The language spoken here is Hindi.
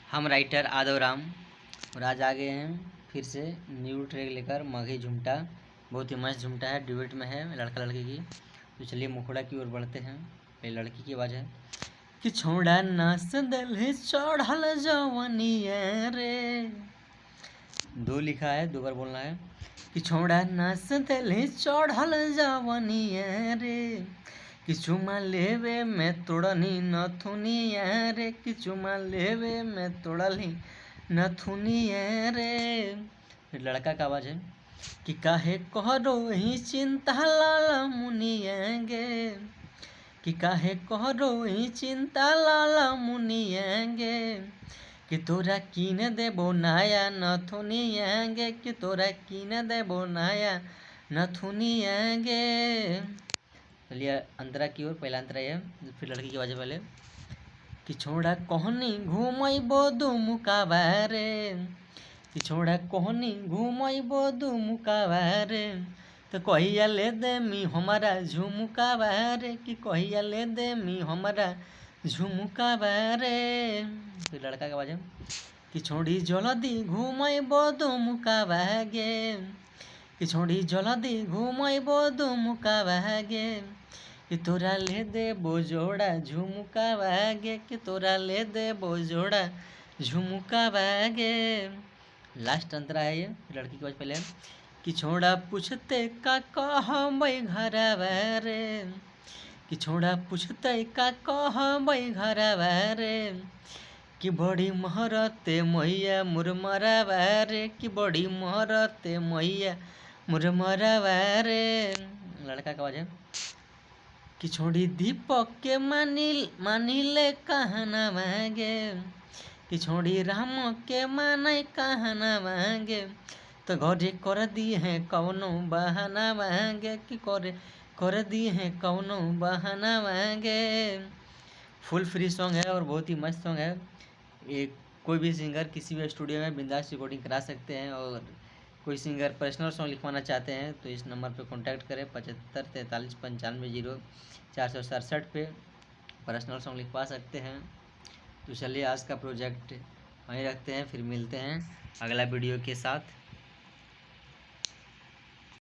हम राइटर आदव राम और आज आ गए हैं फिर से न्यू ट्रैक लेकर मघई झुमटा। बहुत ही मस्त झुमटा है, ड्यूएट में है लड़का लड़की की। तो चलिए मुखड़ा की ओर बढ़ते हैं। पहले लड़की की आवाज़ है कि छोड़ा नास दल चढ़ल जवनिया रे। दो लिखा है, दो बार बोलना है कि छोड़ा नास दल चढ़ल जवनिया रे, कि चुमा लेवे में तोड़नी नथुनिया रे, कि चुमा लेवे में तोड़ली नथुनिया रे। फिर लड़का का आवाज़ है कि काहे करो ही चिंता लाला मुनिया गे, कि काहे करो ही चिंता लाला मुनिया गे, कि तोरा कीन देबो नया नथुनिया गे, कि तोरा कीन देबो नया नथुनिया गे। चलिए अंतरा की ओर। पहला अंतरा है, फिर लड़की की आवाज़ पहले कि छोड़ा कहनी घूमैबो दुमुकाबा रे, कि छोड़ा कहनी घूमैबो दुमुकाबा रे, तो कहिया ले देमी हमारा झुमुकाबा रे, कि कहिया ले देमी हमारा झुमुकाबा रे। फिर लड़का की आवाज़ है कि छोड़ी जल्दी घूमैबो दुमुकाबा गे, कि छोड़ी जल्दी घूमैबो दुमुकाबा गे, कि तोरा ले देबो जोड़ा झुमुकाबा गे, कि तोरा ले देबो जोड़ा झुमुकाबा गे। लास्ट अंतरा है ये। लड़की की आवाज़ पहले कि छोड़ा पूछते का कहबै घरवा रे, कि छोड़ा पूछते का कहबै घरवा रे, कि बड़ी महरते मैया मुरमरावा रे, कि बड़ी महरते मैया मुरमरावा रे। लड़का का आवाज़ है कि छोड़ी दीपक के मानिले कहना मांगे, कि छोड़ी राम के माने कहना मांगे, तो घरे कर दिए हैं कौनो बहाना मांगे, कि कर दिए हैं कौनो बहाना मांगे। फुल फ्री सॉन्ग है और बहुत ही मस्त सॉन्ग है। एक कोई भी सिंगर किसी भी स्टूडियो में बिंदास रिकॉर्डिंग करा सकते हैं। और कोई सिंगर पर्सनल सॉन्ग लिखवाना चाहते हैं तो इस नंबर पे कांटेक्ट करें 7543950467 पे पर्सनल सॉन्ग लिखवा सकते हैं। तो चलिए आज का प्रोजेक्ट वहीं रखते हैं, फिर मिलते हैं अगला वीडियो के साथ।